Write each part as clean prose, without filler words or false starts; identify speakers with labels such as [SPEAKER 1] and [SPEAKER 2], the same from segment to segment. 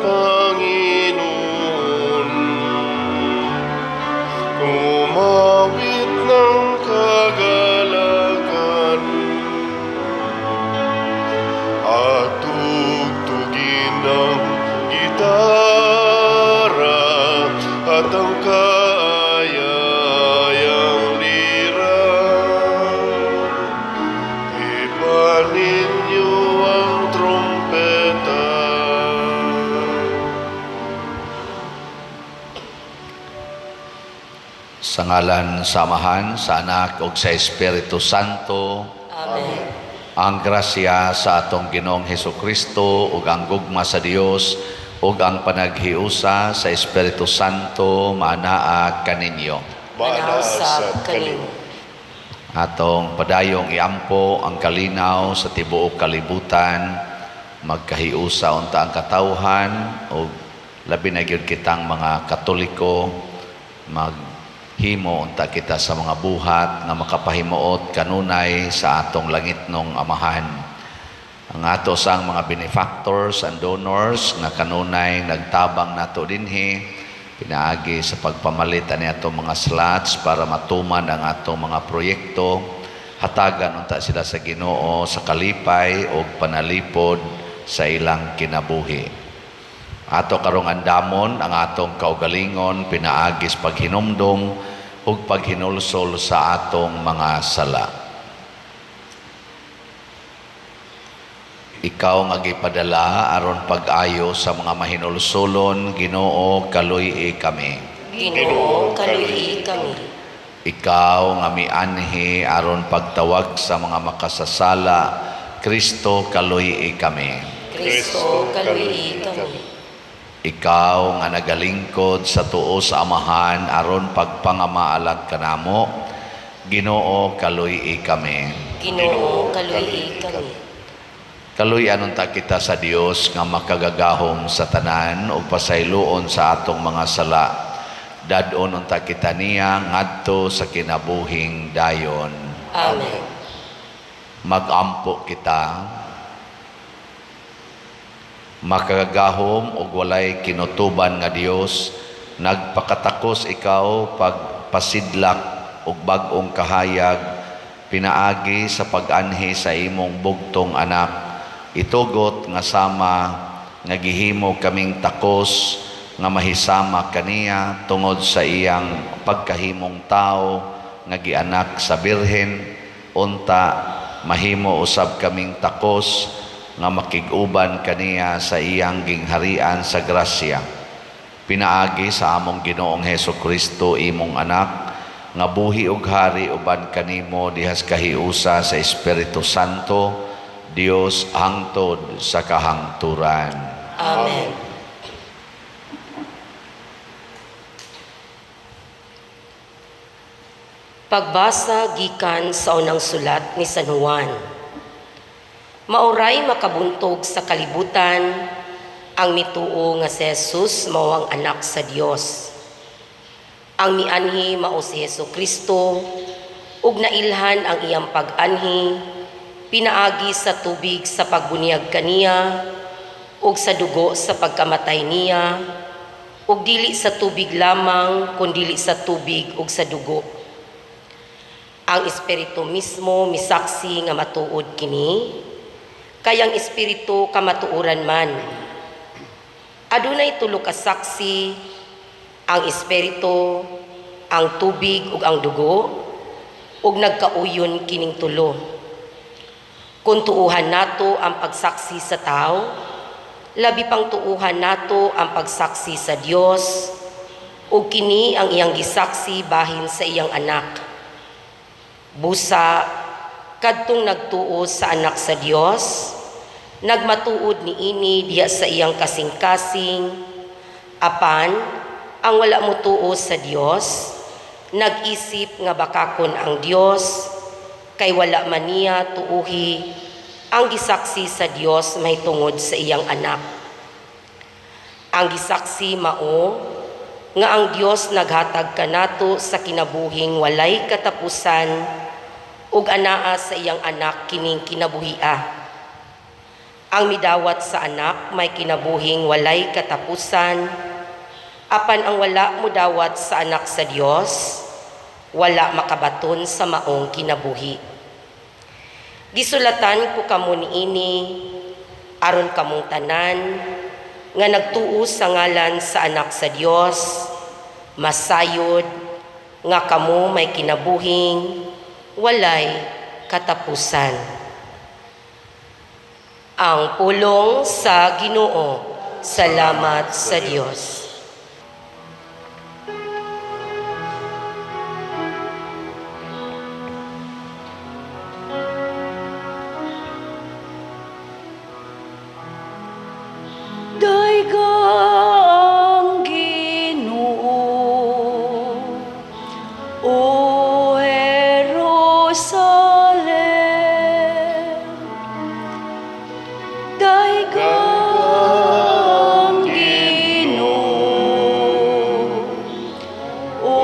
[SPEAKER 1] Panginoon, umawit ng kagalakan at tugtugin ng gitara at ang kaaya-ayang lira. Ipanin niyo ang trumpeta.
[SPEAKER 2] Sa ngalan samahan sa Anak ug sa Espiritu Santo.
[SPEAKER 3] Amen.
[SPEAKER 2] Ang grasya sa atong Ginoong Hesukristo ug ang gugma sa Dios ug ang panaghiusa sa Espiritu Santo maanaa kaninyo.
[SPEAKER 3] Manawsab kanimo.
[SPEAKER 2] Atong padayong iampo ang kalinaw sa tibuok kalibutan, magkahiusa unta ang katawhan ug labi na gyud kitang mga Katoliko maghimo unta kita sa mga buhat nga makapahimuot kanunay sa atong langitnong Amahan. Ang ato sang mga benefactors and donors nga kanunay nagtabang nato dinhi pinaagi sa pagpamalit ani atong mga slots para matuman ang atong mga proyekto, hatagan unta sila sa Ginoo sa kalipay o panalipod sa ilang kinabuhi. Ato karong andamon ang atong kaugalingon pinaagis paghinumdom ug paghinulsol sa atong mga sala. Ikaw nga gipadala aron pag-ayo sa mga mahinulsolon, Ginoo kaluy kami.
[SPEAKER 3] Ginoo kaluyi kami.
[SPEAKER 2] Ikaw nga mianhi aron pagtawag sa mga makasasala, Kristo kaluy kami.
[SPEAKER 3] Kristo kaluyi kami.
[SPEAKER 2] Ikaw nga nagalingkod sa tuo sa Amahan aron pagpangamaalag kanamo, Ginoo kaluy kami.
[SPEAKER 3] Ginoo kaluyi kami.
[SPEAKER 2] Kaluy-an unta kita sa Dios nga makagagahom sa tanan o pasayloon sa atong mga sala. Dadon unta kita niya ngadto sa kinabuhing dayon.
[SPEAKER 3] Amen.
[SPEAKER 2] Magampo kita. Makagagahom og walay kinutuban nga Dios, nagpakatakos ikaw pagpasidlak og bag-ong kahayag pinaagi sa pag-anhi sa imong bugtong anak. Itugot nga sama nga gihimo kaming takos nga mahisama kaniya tungod sa iyang pagkahimong tao nga gianak sa Birhen, unta mahimo usab kaming takos nga makig-uban kaniya sa iyang gingharian sa grasya. Pinaagi sa among Ginoong Hesukristo imong anak nga buhi ug hari uban kanimo dihas kahiusa sa Espiritu Santo, Dios hangtod sa kahangturan.
[SPEAKER 3] Amen. Pagbasa gikan sa unang sulat ni San Juan. Mauray makabuntog sa kalibutan ang mituo nga si Jesus mao ang anak sa Dios. Ang mianhi mao si Hesukristo ug nailhan ang iyang pag-anhi pinaagi sa tubig sa pagbunyag kaniya ug sa dugo sa pagkamatay niya ug dili sa tubig lamang kundi sa tubig ug sa dugo. Ang Espiritu mismo misaksi nga matuod kini, kayang Espiritu kamatuoran man. Adunay tulo ka saksi, ang Espiritu, ang tubig ug ang dugo, ug nagkauyon kining tulo. Kung tuuhan nato ang pagsaksi sa tao, labi pang tuuhan nato ang pagsaksi sa Dios, ug kini ang iyang gisaksi bahin sa iyang anak. Busa, kadtong nagtuo sa anak sa Dios, nagmatuod niini diha sa iyang kasing-kasing, apan ang wala motuo sa Dios, nag-isip nga bakakon ang Dios, kay wala man niya tuuhi ang gisaksi sa Dios may tungod sa iyang anak. Ang gisaksi mao nga ang Dios naghatag kanato sa kinabuhing walay katapusan ug anaa sa iyang anak kining kinabuhia. Ang midawat sa anak may kinabuhing walay katapusan, apan ang wala mudawat sa anak sa Dios, wala makabaton sa maong kinabuhi. Gisulatan ko kamo niini aron kamong tanan nga nagtuo sa ngalan sa anak sa Dios, masayod nga kamo may kinabuhing walay katapusan. Ang pulong sa Ginoo. Salamat sa Diyos.
[SPEAKER 4] Daigang Ginoo, O Jerusalem, Daigang Ginoo, O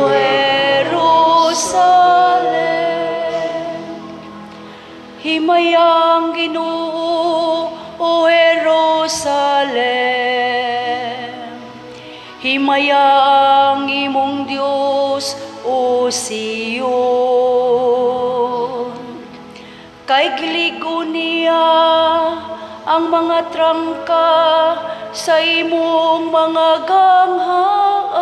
[SPEAKER 4] Jerusalem, himayang Ginoo, O Jerusalem, himayang imong Dios, O Sion. Kay giligo niya ang mga trangka sa imong mga ganghaan.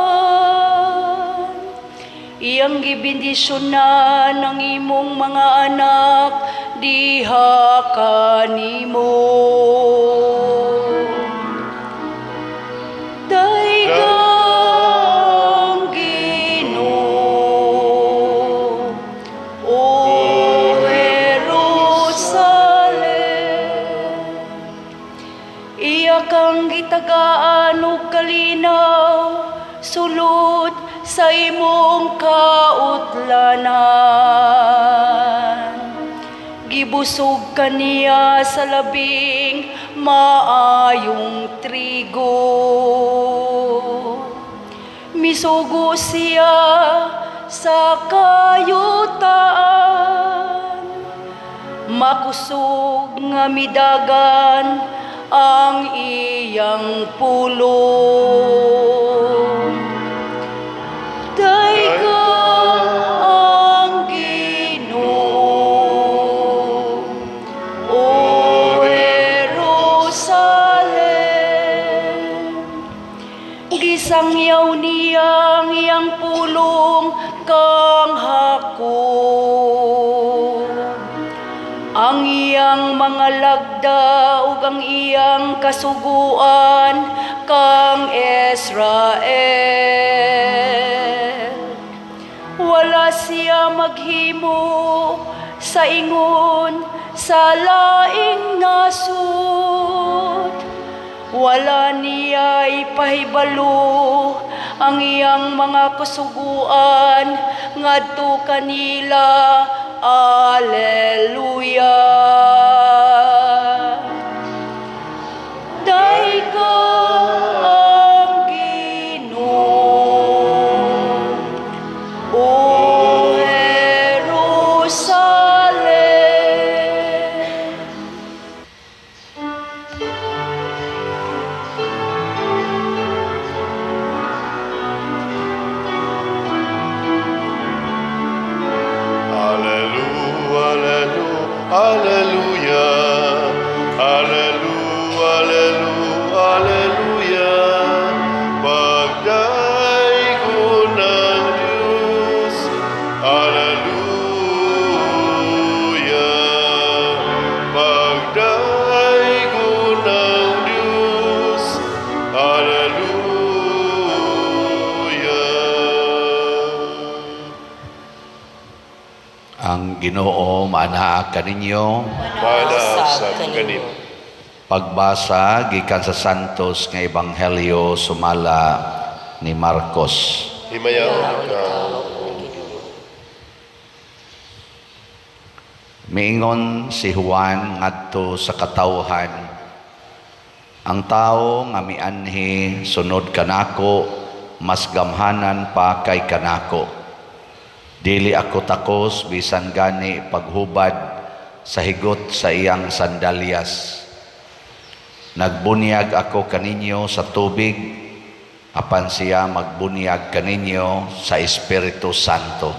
[SPEAKER 4] Iyang gibindisyonan ang imong mga anak diha kanimo. Daigang Ginoo, O Jerusalem, iya kang gitagaan ug kalinaw sulod sa imong kautlanan. Gibusog kaniya sa labing maayong trigo. Misugo siya sa kayutaan, makusog nga midagan ang iyang pulong. Daigang Ginoo, O Jerusalem, gisangyaw niyang iyang pulong kang hako. Ang iyang mga lagda ug ang iyang kasuguan kang Israel. Wala siya maghimo sa ingon sa laing nasud. Wala niya ipahibalo ang iyang mga kasuguan ngadto kanila. Alleluia. Daigang Ginoo, O Jerusalem.
[SPEAKER 1] Alleluia, alleluia, alleluia. Pagdaigo ng Diyos, alleluia. Pagdaigo ng Diyos, alleluia.
[SPEAKER 2] Ang Ginoo maanaa kaninyo.
[SPEAKER 1] Manasab kanin.
[SPEAKER 2] Pagbasa gikan sa Santos nga Ebanghelyo sumala ni Marcos.
[SPEAKER 1] Himayaw ka.
[SPEAKER 2] Miingon si Juan ngadto sa katawhan, ang tao nga mianhi sunod kanako mas gamhanan pa kay kanako. Dili ako takos bisan gani paghubad sa higot sa iyang sandalyas. Nagbunyag ako kaninyo sa tubig, apan siya magbunyag kaninyo sa Espiritu Santo.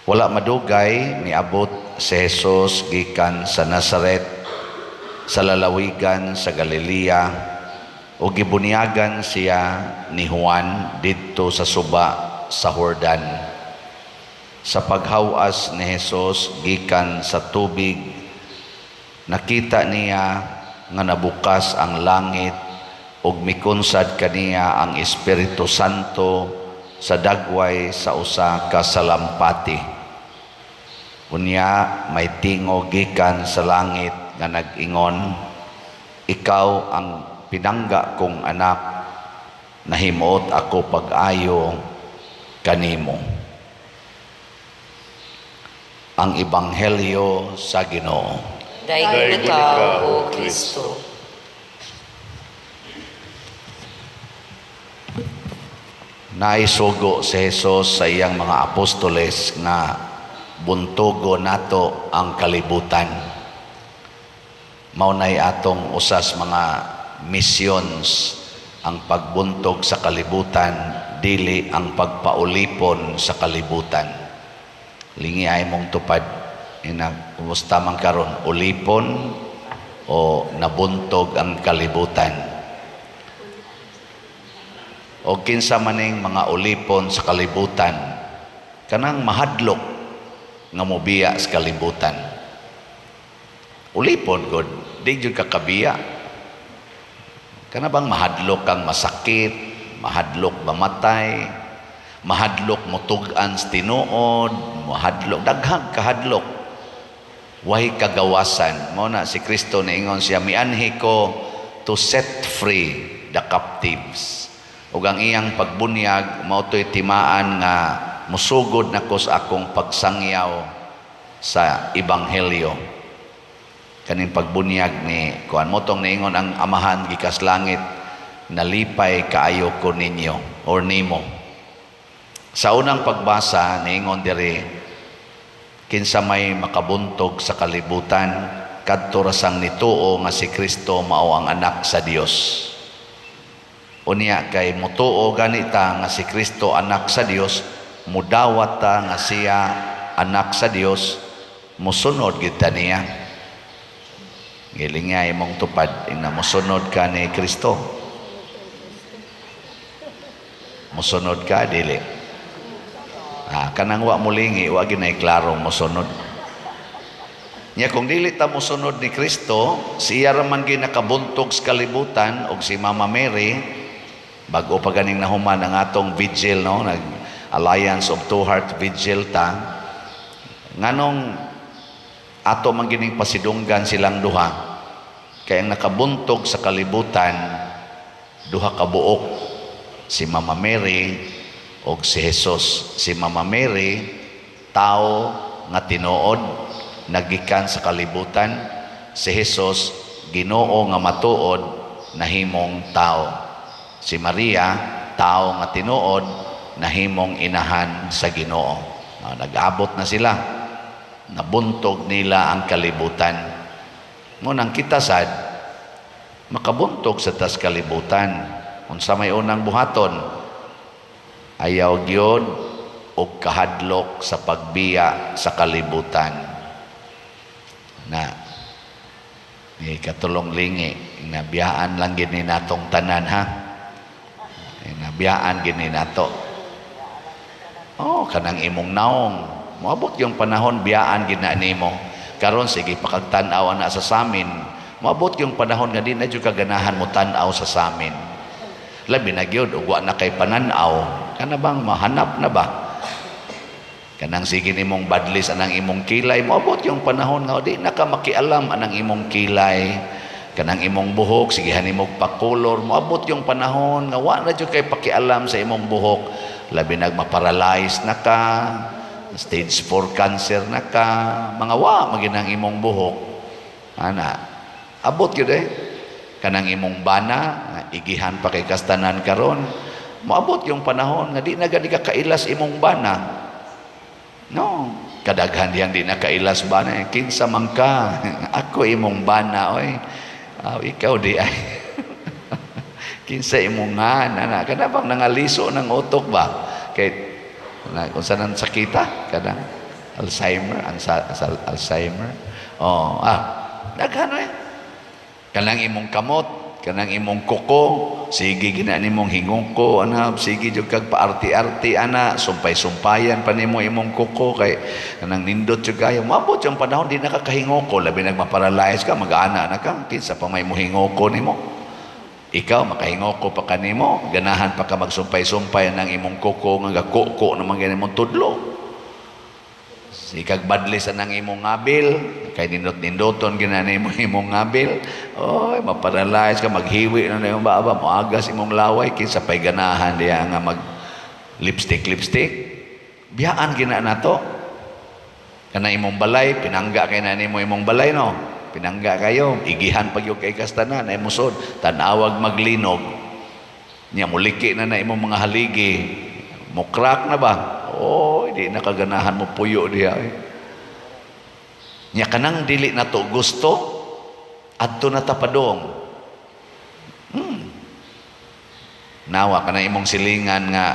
[SPEAKER 2] Wala madugay, niabot si Jesus gikan sa Nazaret, sa lalawigan sa Galilea, o gibunyagan siya ni Juan didto sa suba sa Jordan. Sa paghawas ni Jesus gikan sa tubig, nakita niya nga nabukas ang langit ug mikunsad kaniya ang Espiritu Santo sa dagway sa usa ka salampati. Unya may tingog gikan sa langit nga nag-ingon, "Ikaw ang pinangga kong anak, nahimuot ako pag-ayo kanimo." Ang Ebanghelyo sa Ginoo.
[SPEAKER 3] Dayon ikaw, O Kristo.
[SPEAKER 2] Naisugo si Jesus sa iyang mga apostoles nga buntugo nato ang kalibutan. Maunay atong usas mga missions ang pagbuntog sa kalibutan, dili ang pagpaulipon sa kalibutan. Lingi ay mong tupad, kumusta man karon, ulipon o nabuntog ang kalibutan. O kinsa maning mga ulipon sa kalibutan, kanang mahadlok nga mobiya sa kalibutan. Ulipon gud, di jud ka kabiya. Kana bang mahadlok kang masakit, mahadlok mamatay, mahadlok motug-an sa tinuod, mahadlok daghang kahadlok. Way kagawasan. Mao na si Kristo niingon siya, "Mianhi ko to set free the captives." Ug ang iyang pagbunyag mao toy timaan nga musugod nako sa akong pagsangyaw sa ebanghelyo. Kaning pagbunyag ni kuan mo tong niingon ang Amahan gikas langit, "Nalipay kaayo ko ninyo or nimo." Sa unang pagbasa niingon diri, kinsa may makabuntog sa kalibutan kadto ra sang nituo nga si Kristo mao ang anak sa Dios. Unya kay mutuo ganita nga si Kristo anak sa Dios, mudawat ta nga siya anak sa Dios, musunod gid ta niya. Gilingay mong tupad ina musunod ka ni Kristo. Musunod ka dili. Kanang wa mulingi, wa ginay klaro mosunod. Nya kung dili ta mosunod ni Kristo, siya ra man ginakabuntog sa kalibutan og si Mama Mary, bago pa ganing nahuman ang atong vigil, no, nag Alliance of Two Heart Vigil ta. Nganong ato man gining pasidunggan silang duha, kay ang nakabuntog sa kalibutan duha ka buok, si Mama Mary og si Jesus. Si Mama Mary, tao nga tinuod, nagikan sa kalibutan. Si Jesus, Ginoo nga matuod, nahimong tao. Si Maria, tao nga tinuod, nahimong inahan sa Ginoo. Nag-abot na sila, nabuntog nila ang kalibutan. Ngunang kita sad, makabuntog sa tas kalibutan. Unsa may unang buhaton, ayaw gyud og kahadlok sa pagbiya sa kalibutan. Na katulong lingi, nabiyaan lang gini natong tanan, ha? Nabiyaan gini nato. Kanang imong naong, moabot yung panahon biyaan gina nimo. Karon sige pakagtan-aw na sa samin. Moabot yung panahon nga di na jud kaganahan mo tan-aw sa samin. Labi na gyud ug wa na kay pananaw, kana bang mahanap na ba? Kanang sige nimong badlis anang imong kilay, moabot yung panahon nga di na ka makialam anang imong kilay. Kanang imong buhok sige hanimog pakolor, moabot yung panahon nga wa na jud kay pakialam sa imong buhok. Labi nagma-paralyze na ka, stage 4 cancer na ka, mga wa maginang imong buhok. Ana, abot gyud kanang imong bana nga igihan pa kay kastanan karon, moabot yung panahon nga di na gani ka kailas imong bana. No, kadaghan diyang di na kailas bana, kinsa man ka, ako imong bana, oy. Ikaw di ay. Kinsa imong nga, nana, kada bang nangaliso ng utok ba? Kay, kung saan ang sakita, kada, Alzheimer. Daghano eh. Kanang imong kamot, kanang imong kuko, sige gina nimong hingungko, sige jud kag paarti-arti, sumpay-sumpayan pa nimo imong kuko, kay kanang nindot jud kayo. Mabot yung panahon, di nakakahingoko, labi nagmaparalyze ka, mag-ana na ka, kinsa pa may muhingoko nimo. Ikaw, makahingoko pa ka nimo, ganahan pa ka magsumpay-sumpay ng imong kuko, nga kuko naman ganyan mong tudlo. Sikag badlisan ng imong ngabil, kay nindot-nindoton ginana imong ngabil, maparalyze ka, maghiwi na imong baba, moagas imong laway, kinsa pa'y ganahan diya nga mag lipstick. Biyaan gina na to. Kana imong balay, pinangga kay na nimo imong balay, no? Pinangga kayo, igihan pag yung kay kastanan, ay musod, tanawag maglinog, niya muliki na imong mga haligi, mukrak na ba? Hindi nakaganahan mo puyo diya. Nya kanang dili na to gusto, adto na tapadong. Nawa ka na imong silingan nga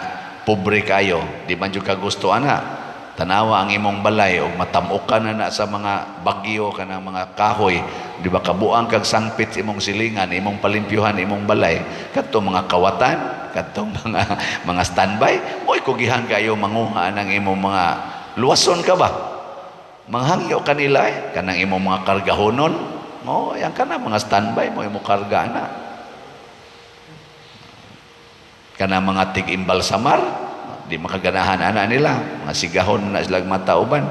[SPEAKER 2] pobre kayo, di man jud ka gusto ana. Tanawa ang imong balay o matamukan na sa mga bagyo kanang mga kahoy, di ba kabuang kag sangpit imong silingan, imong palimpyuhan imong balay, kadto mga kawatan, kadto mga standby, mo'y kugihan kayo manguha ng imong mga luwason ka ba? Manghangyo kanila kanang imong mga kargahonon, yan kana mga standby mo imong karga na. Kanang mga tig-imbal samar, di makaganahan ana nila, mga sigahon na silang matauban.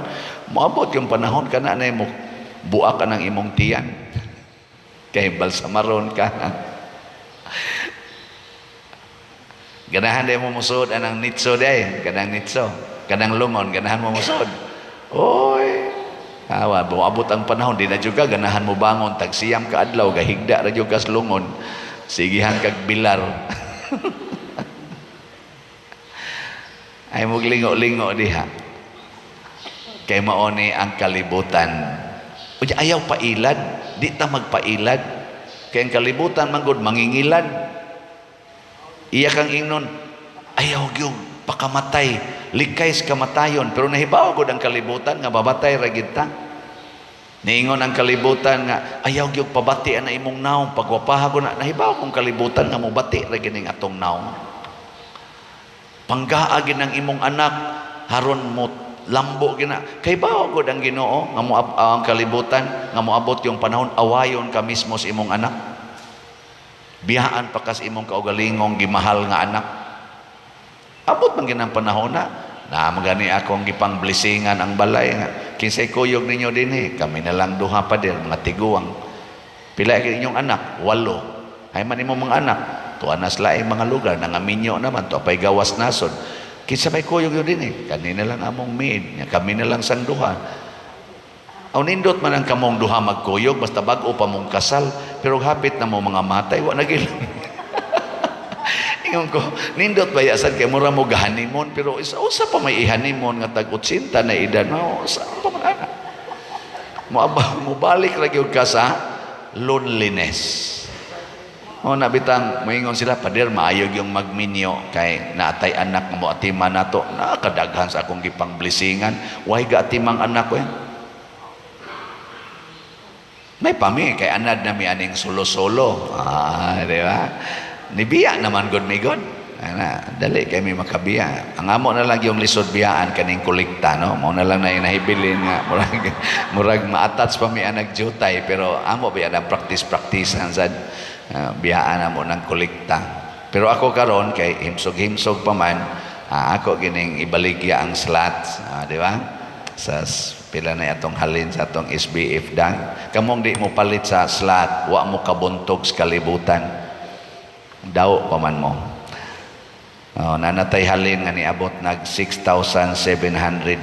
[SPEAKER 2] Moabot yung panahon kana na mo buak ka ng imong tiyan. Kay balsamaron ka. Ganahan day mo musod anang nitso day, kanang nitso, kanang lungon, ganahan mo musod. Moabot ang panahon, di na jud ka ganahan mo bangon, tagsiyam ka adlaw, gahigda ra jud ka sa lungon, sigihan kag bilar. Ay maglingo-lingo diha. Kay maoni ang kalibutan. Unya ayaw pailad, di ta magpailad. Kay ang kalibutan manggod mangingilad. Iya kang ingnon, ayaw gyud pakamatay, likay sa kamatayon, pero nahibaw gud ang kalibutan nga babatay ra gid ta. Niingon ang kalibutan nga ayaw gyud pabati ana imong naong, pagwapaha ko na nahibaw kong kalibutan nga mobati ra gid ning atong naong. Panggaa gid ang imong anak haron mo lambo gina. Kay bawo gud ang Ginoo nga mo ang kalibutan nga moabot yung panahon awayon ka mismo sa imong anak. Biyaan pa kas imong kaugalingong gimahal nga anak. Abot man ginang panahon na magani akong gipang blessingan ang balay nga kinsay kuyog ninyo dinhi, kami na lang duha pa din mga tiguang. Pila gid inyong anak? 8. Ay man imong mga anak tuanas laing mga lugar, nangaminyo naman to apay gawas nasod. Kinsa may kuyog yun din kanina lang among maid, kami na lang sang duha. Aw nindot man ang kamong duha magkuyog basta bag-o pa mong kasal, pero hapit na mo mga matay wa nagil. Ingon ko, nindot ba yasan kay mura mo gahanimon, pero usa pa may ihanimon nga tag 80 na edad, saan pa man ana? Mo balik ra gyud ka sa loneliness. Nabitang moingon sila, pader maayog yung magminyo kay naatay anak mo atiman nato, nakadaghan sa akong gipang blessingan, way ga atimang anak ko yan. May pami kay anad na mi aning solo-solo, di ba? Nibiya naman god mi god, dali kay mi makabiya. Ang amo na lang yung lisod biyaan kaning kolekta, no? Mo na lang na inahibilin nga murag ma-attach pa mi anag jutay, pero amo biya na practice-practicean sad. Biyaan na mo ng kolekta. Pero ako karon kay himsog-himsog pa man, ako gining ibaligya ang slots, di ba? Sa pila na atong halin sa atong SBF dang. Kamong di mo palit sa slot, wa mo kabuntog sa kalibutan. Daw pa man mo. Nanatay halin nga niabot nag 6,701.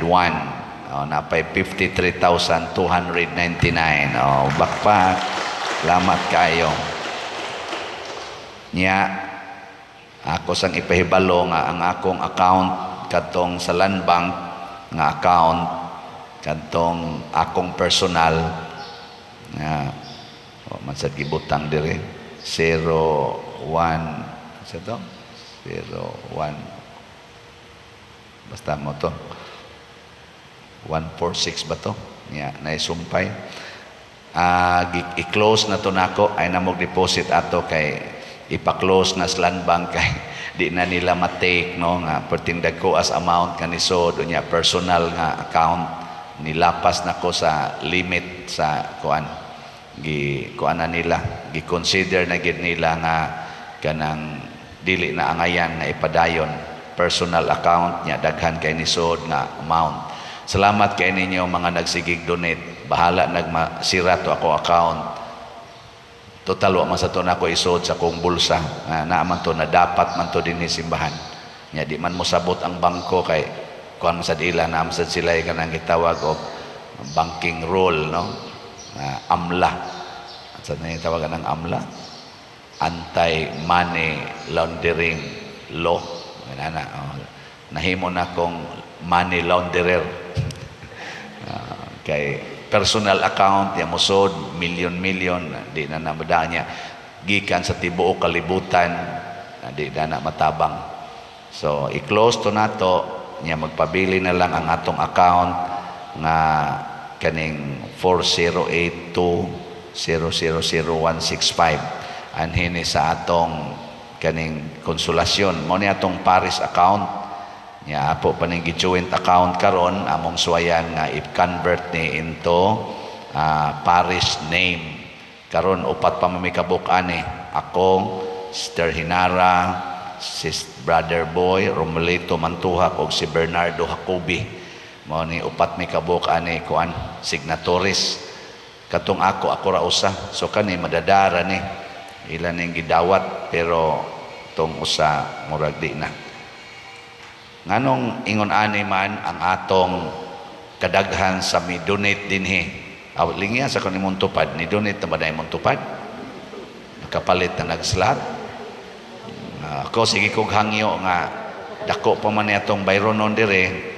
[SPEAKER 2] Napay 53,299. Bakpak. Salamat kayo. Nya ako sang ipahibalo nga ang akong account kadtong sa Land Bank nga account kadtong akong personal nga man sad gibutang dire 01 sa to 01 basta mo to 146 ba to niya naisumpay i-close na to nako ay namog deposit ato kay ipa-close na land bank kay di na nila ma-take no nga pertindag ko as amount kanisod unya personal nga account nilapas nako sa limit sa kuan kuan na nila gi-consider na gid nila nga kanang dili na angayan nga ipadayon personal account nya daghan kay nisod nga amount. Salamat kay ninyo mga nagsigig donate. Bahala nagmasira to ako account. Total wa man sa to nako isod sa kong bulsa. Naaman to na dapat man to dinhi simbahan. Nya di man mo sabot ang bangko kay kuan sa ila na amsad sila kanang gitawag og banking rule no. AMLA. Sa na tawagan ng AMLA? Anti-money laundering law. Nahimo na kong money launderer. Kay personal account ya musod milyon di na namada niya gikan sa tibuok kalibutan di na matabang. So i-close to nato niya magpabili na lang ang atong account nga kaning 4082000165 anhini sa atong kaning konsolasyon mo ni atong Paris account nya apo paning joint account karon among suwayan nga i-convert ni into Paris name karon upat pa mamikabuk ani ako Sister Hinara Brother Boy Romelito Mantuhak og si Bernardo Jacobi mo ni upat mikabuk ani kuan signatories katong ako ra usa so kani madadara ni ilan ning gidawat pero tong usa murag di na nganong ingon ani man ang atong kadaghan sa mi donate dinhi lingya sa kanimong tupad ni donate na ba na imong tupad nakapalit na nagslot ako sige kog hangyo nga dako pa man ni atong bayronon dire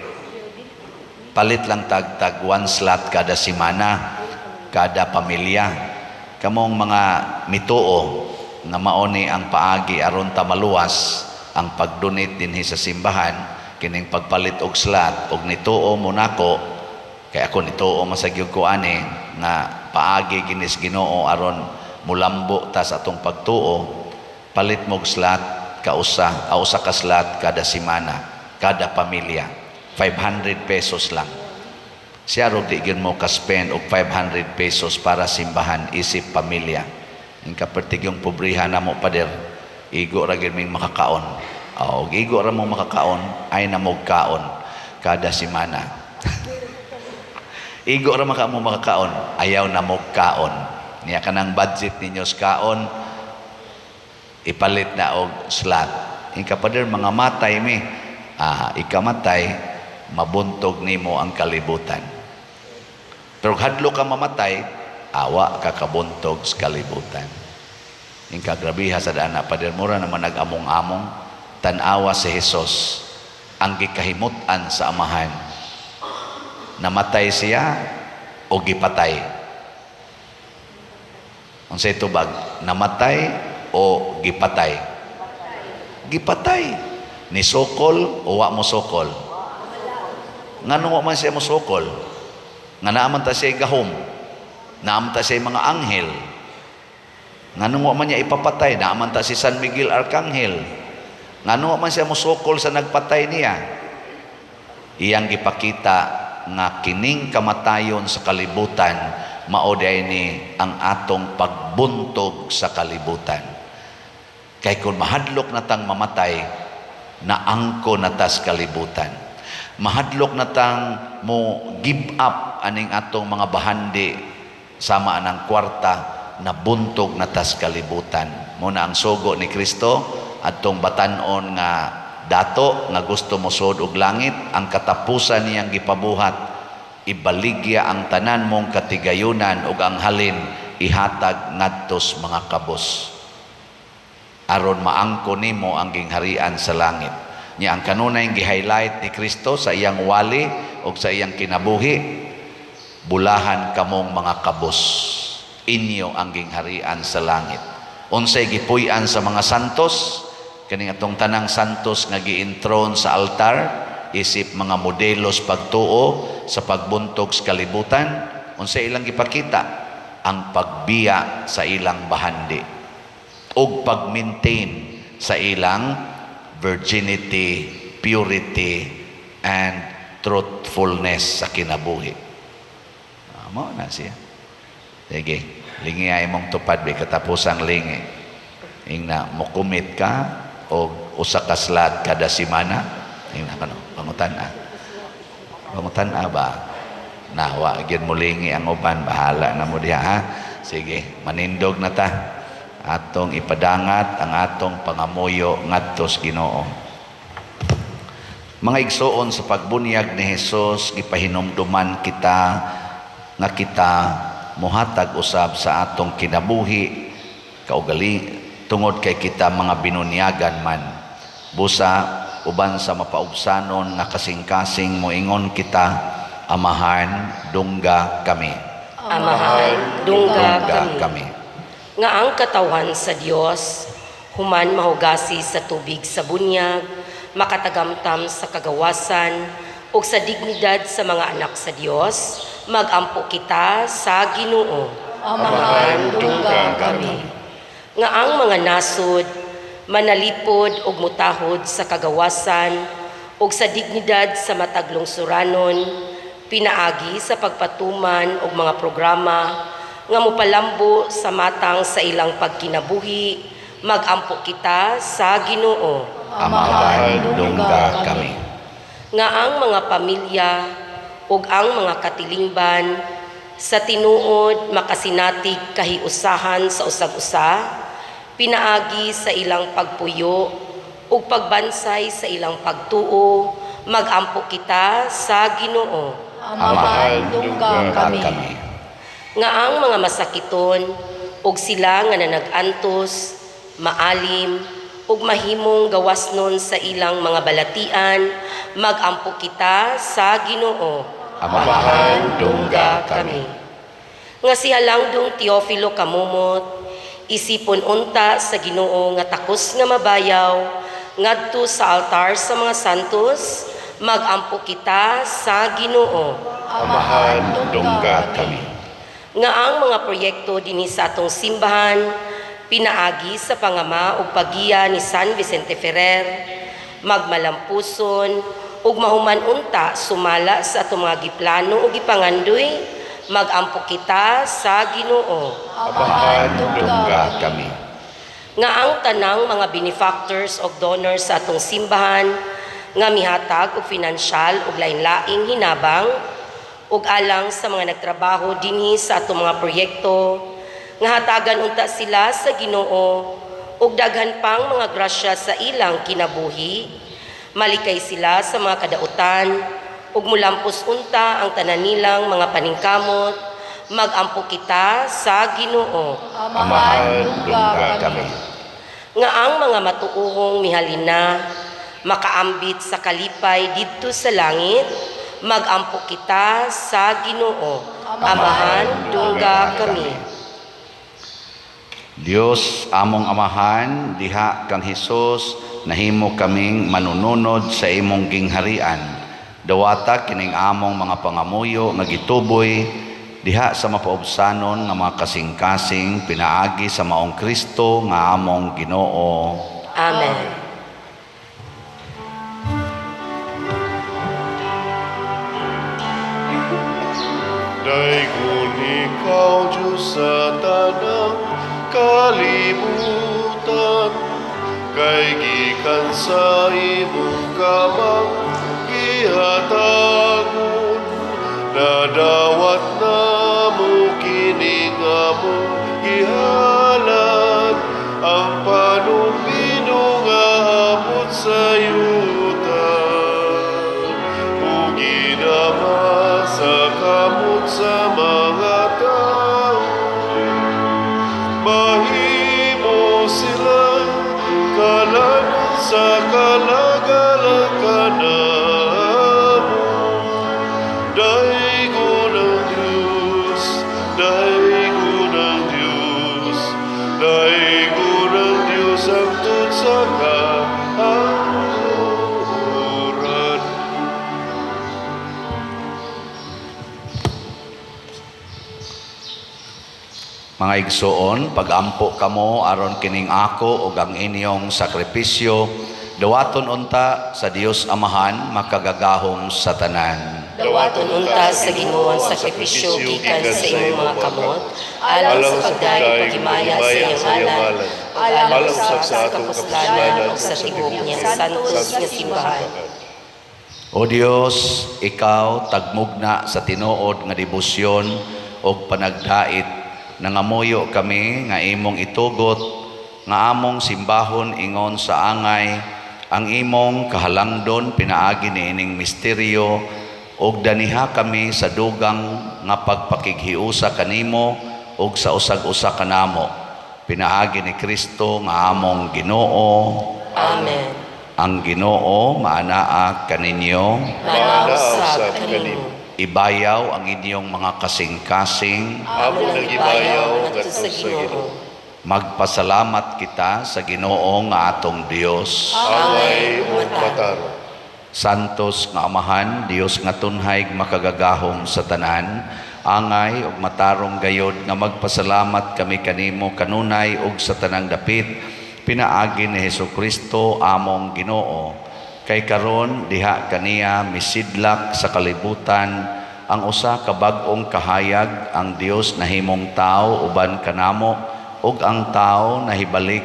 [SPEAKER 2] palit lang tag 1 slot kada semana kada pamilya kamong mga mituo nga maoni ang paagi aron ta maluwas ang pagdonate dinhi sa simbahan kining pagpalit og slot og nituo mo nako kay ako nituo masagyog ko ani nga paagi ginis Ginoo aron mulambo ta sa atong pagtuo palit mo og slot usa ka slot kada semana kada pamilya 500 pesos lang siya ro di gyud mo ka-spend og 500 pesos para simbahan isip pamilya. Ang kapertigyong pobrihan na mo pader, igo ra gyud ming makakaon. Og igo ra mo makakaon ay namog kaon kada semana. Igo ra mo makakaon, ayaw namog kaon. Niya kanang budget ninyo sa kaon ipalit na og slot. Ang kapader mga matay mi, ikamatay mabuntog nimo ang kalibutan. Pero hadlo ka mamatay, awa ka kabuntog sa kalibutan. Yung kagrabiha sa daan na padermura naman nag-among-among, tanawa si Jesus ang gikahimutan sa amahan. Namatay siya o gipatay. Ang sa itubag, namatay o gipatay? Gipatay. Ni sokol o wa mo sokol? Nga nung wa man siya mo sokol? Nga naaman ta siya gahom, naaman ta siya mga anghel, nga nung man niya ipapatay, naaman ta si San Miguel Arcangel, nga nung man siya musukol sa nagpatay niya, iyang gipakita nga kining kamatayon sa kalibutan, maoday ni ang atong pagbuntog sa kalibutan. Kay kung mahadlok na tang mamatay, naangko na tas kalibutan. Mahadlok na tang mo give up aning atong mga bahandi sama anang kwarta na buntog na tas kalibutan. Muna ang sugo ni Kristo atong batanon nga dato nga gusto mo sud og langit ang katapusan niyang gipabuhat ibaligya ang tanan mong katigayunan ug ang halin ihatag ngadtos mga kabos aron maangko nimo ang gingharian sa langit. Nya ang kanunay gi-highlight ni Kristo sa iyang wali o sa iyang kinabuhi, bulahan kamong mga kabos. inyo ang gingharian sa langit. Unsay gipuy-an sa mga santos, kaning atong tanang santos nga gi-enthrone sa altar, isip mga modelos pagtuo sa pagbuntog sa kalibutan, unsay ilang gipakita? Ang pagbiya sa ilang bahandi ug pag-maintain sa ilang virginity, purity, and truthfulness sa kinabuhi. Mo na siya. Sige, lingi ay mong tupad bi katapusang lingi. Ingna mo commit ka o usa ka slot kada semana. Ingna kano pangutan-a. Pangutan-a ba? Nawa gyud mo lingi ang uban, bahala na mo diha ha. Sige, manindog na ta. Atong ipadangat ang atong pangamuyo ngadto sa Ginoo. Mga igsoon, sa pagbunyag ni Hesus gipahinumduman kita nga kita muhatag usab sa atong kinabuhi kaugali tungod kay kita mga binunyagan man. Busa uban sa mapaubsanon nga kasing-kasing moingon kita, amahan dungga kami.
[SPEAKER 3] Amahan, dungga kami. Nga ang katawan sa Dios human mahugasi sa tubig sa bunyag, makatagamtam sa kagawasan ug sa dignidad sa mga anak sa Dios, magampo kita sa Ginoo.
[SPEAKER 4] Amahan, dungga kami.
[SPEAKER 3] Nga ang mga nasod manalipod ug mutahod sa kagawasan ug sa dignidad sa mataglong suranon, pinaagi sa pagpatuman og mga programa nga mopalambo sa matang sa ilang pagkinabuhi, magampo kita sa Ginoo.
[SPEAKER 2] Amahan dungga kami.
[SPEAKER 3] Nga ang mga pamilya ug ang mga katilingban sa tinuod makasinatig kahiusahan sa usag-usa, pinaagi sa ilang pagpuyo ug pagbansay sa ilang pagtuo, magampo kita sa Ginoo.
[SPEAKER 4] Amahan, dungga kami.
[SPEAKER 3] Nga ang mga masakiton ug sila nga nanag-antos, maalim ug mahimong gawasnon sa ilang mga balatian, magampo kita sa Ginoo.
[SPEAKER 2] Amahan dungga kami.
[SPEAKER 3] Nga si Halangdong Teofilo Kamumot, isipon unta sa Ginoo nga takos nga mabayaw ngadto sa altar sa mga santos, magampo kita sa Ginoo.
[SPEAKER 1] Amahan dungga kami.
[SPEAKER 3] Nga ang mga proyekto dinhi sa atong simbahan pinaagi sa pangama ug paggiya ni San Vicente Ferrer, magmalampuson ug mahuman unta sumala sa atong mga giplano ug gipangandoy, magampo kita sa Ginoo.
[SPEAKER 1] Amahan dungga
[SPEAKER 2] kami.
[SPEAKER 3] Nga ang tanang mga benefactors ug donors sa atong simbahan nga mihatag og pinansyal ug lain-laing hinabang ug alang sa mga nagtrabaho dinhi sa atong mga proyekto, nga hatagan unta sila sa Ginoo ug daghan pang mga grasya sa ilang kinabuhi, malikay sila sa mga kadautan ug mulampos unta ang tanan nilang mga paningkamot, magampo kita sa Ginoo.
[SPEAKER 4] Amahan, dungga kami.
[SPEAKER 3] Nga ang mga matuohong mihalina makaambit sa kalipay didto sa langit, magampo kita sa Ginoo. Amahan dungga kami.
[SPEAKER 2] Dios among amahan, diha kang Hesus nahimo kaming manununod sa imong gingharian. Dawata kining among mga pangamuyo nga gituboy diha sa mapaubsanon nga mga kasing-kasing pinaagi sa maong Kristo nga among Ginoo.
[SPEAKER 3] Amen.
[SPEAKER 1] Daigun ikaw, Diyos sa tanang kalibutan, kay gikan sa imong kamang gihatagon, nadawat na mo kining among gihalan, ang panumbino nga amot sa yuta, ug ginama sa kamot sa mga tao, mahimo sila kalanon sa kalagalan kanamo. Daigon ang Diyos, daigon ang kahanguran.
[SPEAKER 2] Mga igsoon, pagampo kamo aron kining ako ug ang inyong sakripisyo, dawaton unta sa Dios Amahan makagagahom sa tanan.
[SPEAKER 3] Dawaton unta sa Ginoo ang sakripisyo gikan sa imong mga kamot, alang sa pagdayeg paghimaya sa iyang ngalan, alang sa kapuslanan ug sa tibuok niyang santos nga simbahan.
[SPEAKER 2] O Dios, ikaw tagmugna sa tinuod nga debosyon ug panagdait, nangamuyo kami nga imong itugot nga among simbahon ingon sa angay ang imong kahalangdon pinaagi niining misteryo ug daniha kami sa dugang nga pagpakighiusa kanimo ug sa usag-usa kanamo pinaagi ni Kristo nga among Ginoo.
[SPEAKER 3] Amen.
[SPEAKER 2] Ang Ginoo maanaa kaninyo,
[SPEAKER 3] Manausab kanimo.
[SPEAKER 2] ibayaw ang inyong mga kasing-kasing.
[SPEAKER 1] Amo nagibayaw ngadto sa
[SPEAKER 3] Ginoo.
[SPEAKER 2] Magpasalamat kita sa Ginoo nga atong Dios.
[SPEAKER 1] Angay ug mataro.
[SPEAKER 2] Santos nga Amahan, Dios nga tunhay makagagahom sa tanan, angay ug matarong gayod nga magpasalamat kami kanimo kanunay ug sa tanang dapit pinaagi ni Hesukristo among Ginoo. Kay karon diha kaniya misidlak sa kalibutan ang usa ka bag-ong kahayag, ang Dios nahimong tao uban kanamo ug ang tao nahibalik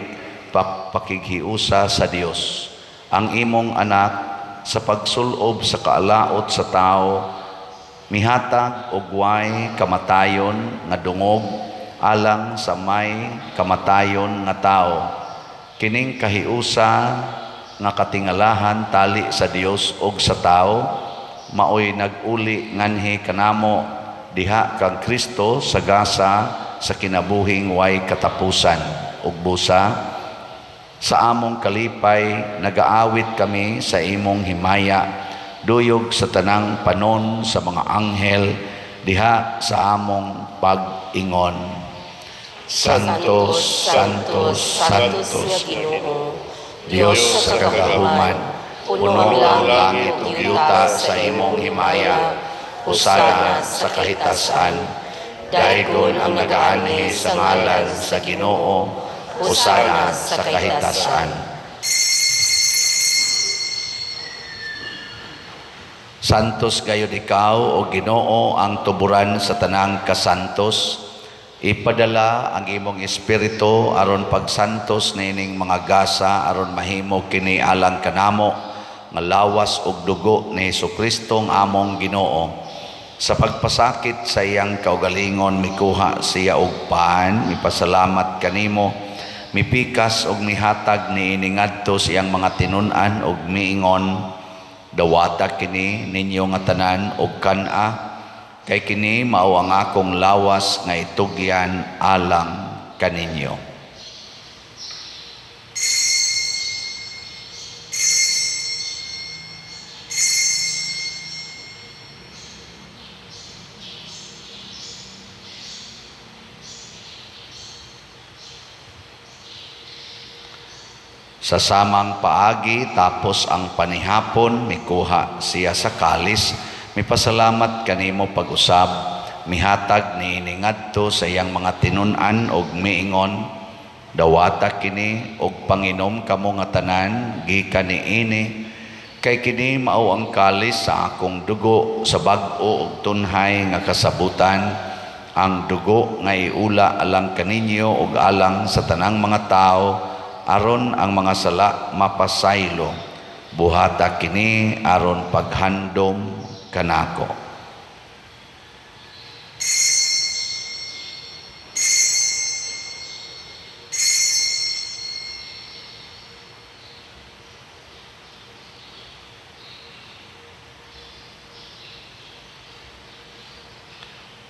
[SPEAKER 2] pakighiusa sa Dios. Ang imong anak sa pagsulob sa kaalaot sa tao mihatag og way kamatayon nga dungog alang sa may kamatayon nga tao. Kining kahiusa nga katingalahan tali sa Dios ug sa tao maoy nag-uli nganhi kanamo diha kang Kristo sa gasa sa kinabuhing way katapusan ug busa sa among kalipay nagaawit kami sa imong himaya duyog sa tanang panon sa mga anghel diha sa among pag-ingon. Santos, Santos, Santos,
[SPEAKER 3] nga Ginoo,
[SPEAKER 2] Diyos sa kagahuman, puno ang langit ug yuta sa imong himaya, usana sa kahitasan, daygon ang nagaanhi sa ngalan sa Ginoo, usana sa kahitasan. Santos gayud ikaw o Ginoo ang tuburan sa tanang kasantos. Ipadala ang imong espiritu aron pagsantos nining mga gasa aron mahimo kini alang kanamo nga lawas ug dugo ni Hesukristo ang among Ginoo. Sa pagpasakit sa iyang kaugalingon mikuha siya og paan, mipasalamat kanimo, mipikas og mihatag niini ngadto sa iyang mga tinun-an og miingon, dawata kini ninyo nga tanan og kan-a, kay kini mao ang akong lawas nga itugyan alang kaninyo. Sa samang paagi tapos ang panihapon mikuha siya sa kalis, mipasalamat kanimo pag-usab, mihatag niini ngadto sa iyang mga tinun-an og miingon, dawata kini og panginom kamo nga tanan gikan niini, kay kini mao ang kalis sa akong dugo sa bag-o ug tunhay nga kasabutan, ang dugo nga iula alang kaninyo ug alang sa tanang mga tao aron ang mga sala mapasaylo. Buhata kini aron paghandom kanako.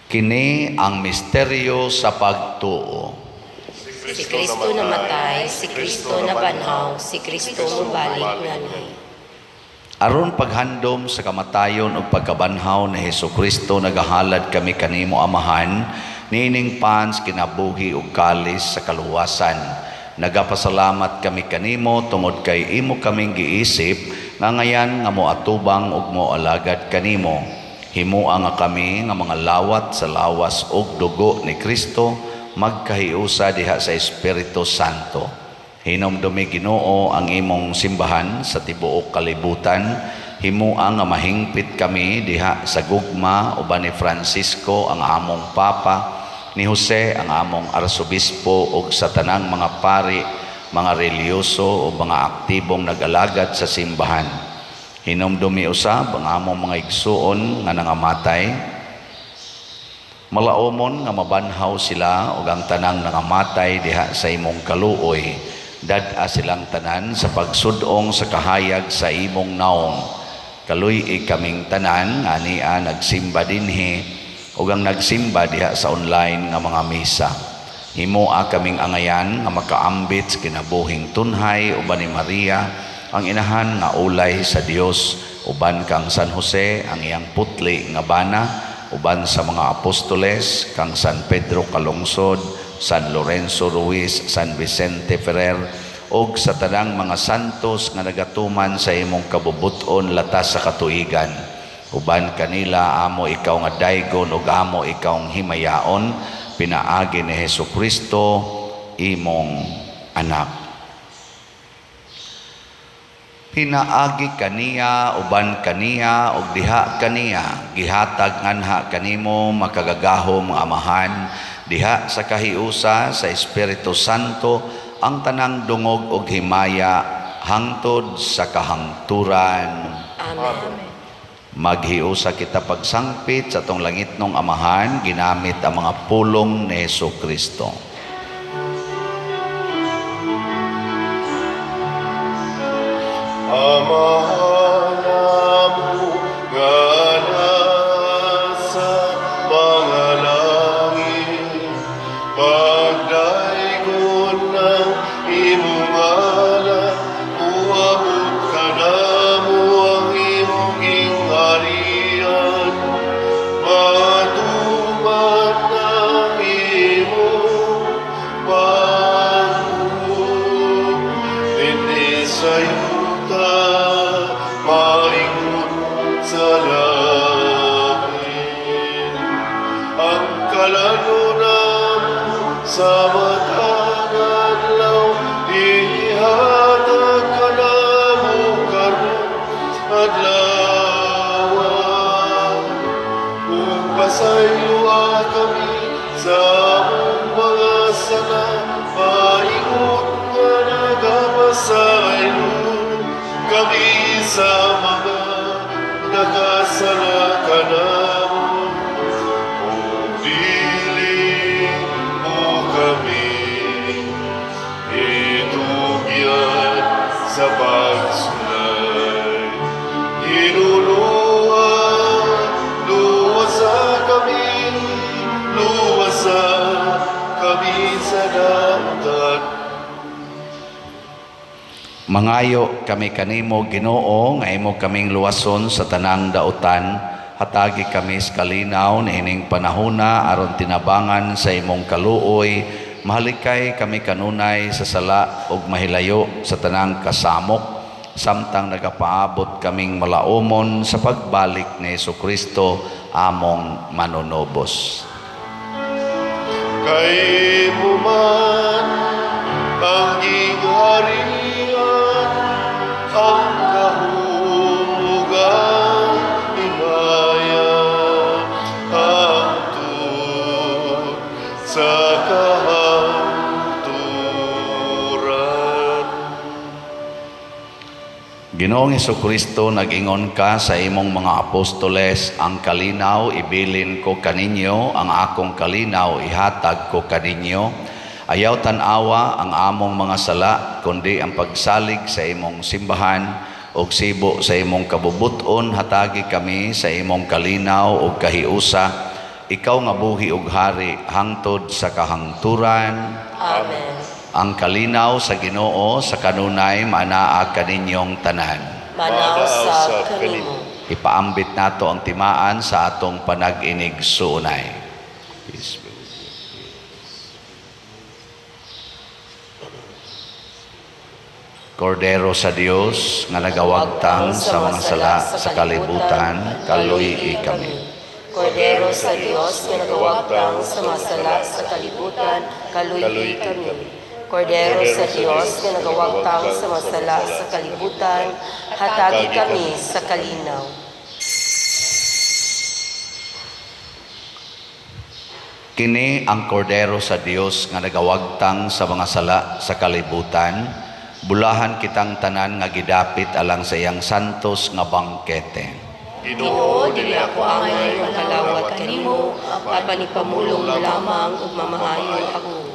[SPEAKER 2] Kini ang misteryo sa pagtuo.
[SPEAKER 3] Si Kristo namatay, si Kristo nabanhaw, si Kristo mubalik nganhi.
[SPEAKER 2] Aron paghandom sa kamatayon ug pagkabanhaw ni Hesukristo nagahalad kami kanimo Amahan nining pans kinabuhi ug kalis sa kaluwasan Nagapasalamat kami kanimo tungod kay imo kaming giisip nga ngayan nga moatubang ug moalagad kanimo. Himuha nga kami nga mga lawat sa lawas ug dugo ni Kristo magkahiusa diha sa Espiritu Santo. Hinumdumi Ginoo ang imong simbahan sa tibuok kalibutan. Himuha nga mahingpit kami diha sa gugma uban ni Francisco ang among Papa, ni Jose ang among arsobispo ug sa tanang mga pari, mga reliyoso o mga aktibong nag-alagad sa simbahan. Hinumdumi usab ang among mga igsuon nga nangamatay. Malaomon nga mabanhaw sila ug ang tanang nangamatay diha sa imong kaluoy. Dad-a silang tanan sa pagsudong sa kahayag sa imong naong. Kaluy kaming tanan nga ania nagsimba dinhi ug ang nagsimba diha sa online nga mga misa. Himuha kaming angayan nga makaambit sa kinabuhing tunhay uban ni Maria, ang inahan nga ulay sa Dios, uban kang San Jose ang iyang putli nga bana, uban sa mga apostoles kang San Pedro Calungsod, San Lorenzo Ruiz, San Vicente Ferrer, ug sa tanang mga santos nga nagatuman sa imong kabubuton latas sa katuigan. Uban kanila amo ikaw nga daygon ug amo ikaw nga himayaon, pinaagi ni Hesukristo imong anak. Pinaagi kaniya uban kaniya ug diha kaniya gihatag nganha kanimo makagagahom nga amahan diha sa kahiusa sa Espiritu Santo ang tanang dungog ug himaya hangtod sa kahangturan.
[SPEAKER 3] Amen.
[SPEAKER 2] Maghiusa kita pagsangpit sa tong langitnong amahan ginamit ang mga pulong ni Hesukristo.
[SPEAKER 1] Amahan namo nga nasa mga langit, pagdaigod ng imong ngalan, uabot ka namo ang imong gingharian, matupad ng imong pangako dinhi sa maingod sa langit. Ang kalanunan sa matag adlaw, ihatag ka namo karon adlaw. Ug pasayloa kami sa among mga sala, maingod nga nagapasaylo kami sa mga nakasala ka namo. O dili mo kami itugyan sa pagsulay. Inuluwa, luwasa kami sa damutan.
[SPEAKER 2] Mangayo kami kanimo Ginoo nga imo kaming luwason sa tanang dautan, hatagi kami sa kalinaw niining panahona aron tinabangan sa imong kaluoy, mahalikay kami kanunay sa sala ug mahilayo sa tanang kasamok, samtang nagapaabot kaming malaumon sa pagbalik ni Hesukristo among manunobos.
[SPEAKER 1] Kay mo man ang gingharian, ang kahulugan, himaya, hangtod sa kahangturan.
[SPEAKER 2] Ginoong Hesukristo, nag-ingon ka sa imong mga apostoles, ang kalinaw ibilin ko kaninyo, ang akong kalinaw ihatag ko kaninyo. Ayaw tanawa ang among mga sala, kundi ang pagsalig sa imong simbahan ug sibo sa imong kabubuton, hatagi kami sa imong kalinaw ug kahiusa. Ikaw nga buhi ug hari hangtod sa kahangturan.
[SPEAKER 3] Amen.
[SPEAKER 2] Ang kalinaw sa Ginoo sa kanunay manaa kaninyong tanan.
[SPEAKER 3] Manaw sa kanimo.
[SPEAKER 2] Ipaambit nato ang timaan sa atong panag-inig suunay. Peace be with you. Kordero sa Dios nga nagawagtang sa mga sala sa kalibutan, kaluyi kami.
[SPEAKER 3] Kordero sa Diyos nga nagawagtang sa mga sala sa kalibutan, kaluyi kami. Kordero sa Diyos nga nagawagtang sa mga sala sa kalibutan, hatagi kami sa kalinaw.
[SPEAKER 2] Kini ang kordero sa Dios nga nagawagtang sa mga sala sa kalibutan, bulahan kitang tanan nga gidapit alang sa iyang santos nga bangkete.
[SPEAKER 3] Ginoo, dili ako angay makalawat kanimo, apan ipamulong mo lamang ug mamahayo ako.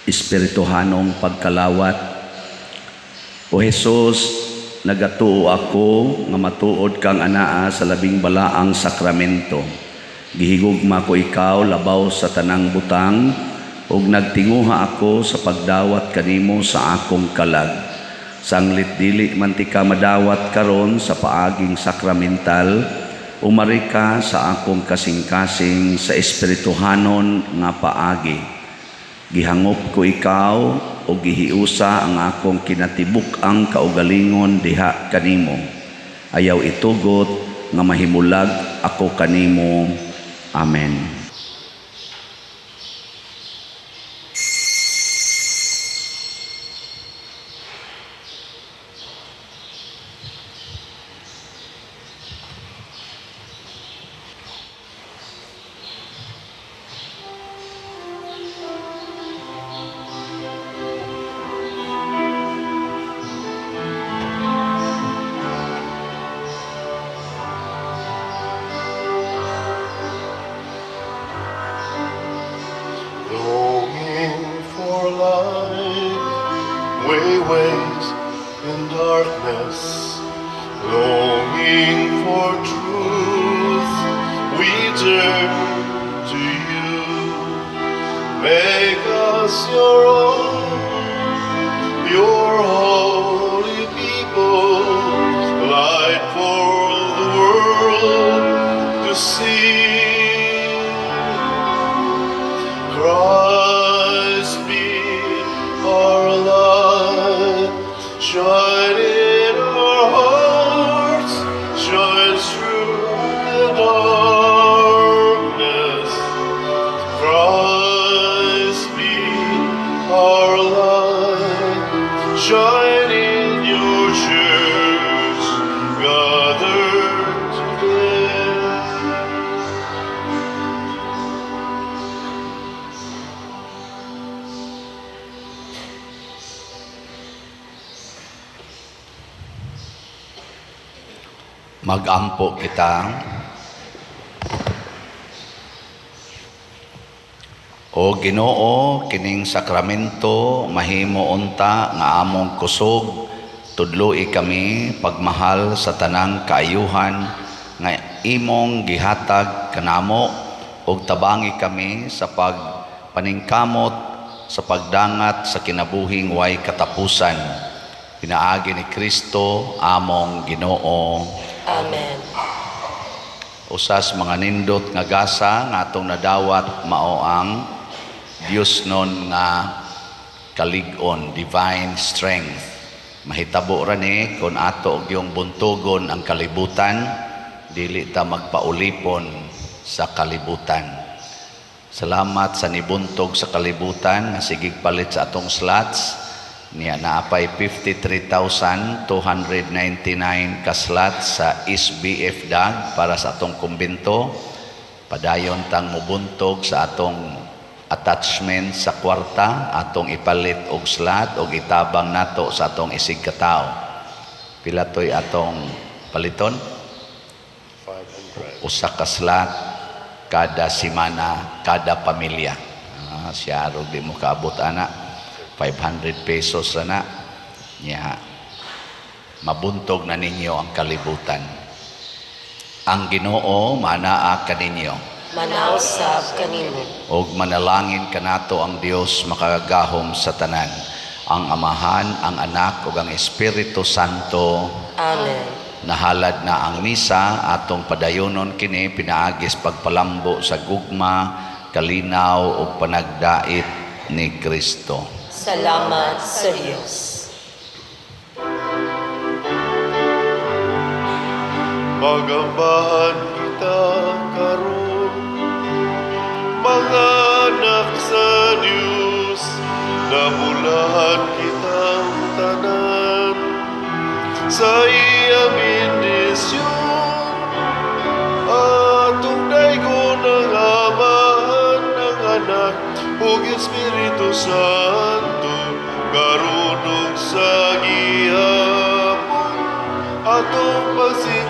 [SPEAKER 5] Espirituhanong pagkalawat. O Jesus, nagatuo ako nga matuod kang anaa sa labing balaang sakramento. Gihigugma ko ikaw labaw sa tanang butang ug nagtinguha ako sa pagdawat kanimo sa akong kalag. Sanglit dili man ti ka madawat karon sa paaging sakramental, umari ka sa akong kasing-kasing sa espirituhanon nga paagi. Gihangop ko ikaw o gihiusa ang akong kinatibuk-ang kaugalingon diha kanimo. Ayaw itugot nga mahimulag ako kanimo. Amen.
[SPEAKER 1] Longing for light, ways in darkness. Longing for truth, we turn to you. Make us your own, your holy people, light for the world to see. Christ be our light, shine in our hearts, shine through the darkness. Christ be our light, shine in your church, gathered today.
[SPEAKER 2] Magampo kita. O Ginoo, kining sakramento mahimo unta nga among kusog, tudloi kami pagmahal sa tanang kaayuhan nga imong gihatag kanamo ug tabangi kami sa pagpaningkamot sa pagdangat sa kinabuhing way katapusan. Pinaagi ni Kristo among Ginoo.
[SPEAKER 3] Amen.
[SPEAKER 2] Usas mga nindot nga gasa nga atong nadawat mao ang Dios nun nga kalig-on, divine strength. Mahitabo ra ni kung ato og yung buntugon ang kalibutan, dili ta magpaulipon sa kalibutan. Salamat sa nibuntog sa kalibutan nga sigig palit sa atong slots. Niya naapay 53,299 ka slots sa SBF DAG para sa atong kumbento. Padayon tang mubuntog sa atong attachment sa kwarta, atong ipalit og slot og itabang nato sa atong isig katao. Pila toy atong paliton?
[SPEAKER 1] 500.
[SPEAKER 2] Usa ka slot kada semana, kada pamilya. Siya ro di mo kaabot ana. 500 pesos na niya. Mabuntog na ninyo ang kalibutan. Ang Ginoo manaa kaninyo.
[SPEAKER 3] Manausab kanimo.
[SPEAKER 2] Og manalangin kanato ang Dios makagahom sa tanan, ang Amahan, ang Anak ug ang Espiritu Santo.
[SPEAKER 3] Amen.
[SPEAKER 2] Nahalad na ang misa, atong padayonon kini pinaagis pagpalambo sa gugma, kalinaw ug panagdait ni Kristo.
[SPEAKER 3] Salamat sa Diyos.
[SPEAKER 1] Pagambahan kita karon, mga anak sa Dios, namulahan kitang tanan sa iyang bendisyon. Atong daygon ang Amahan, ang Anak, ug Espiritu Santo, karon ug sa gihapon, atong pagsingalan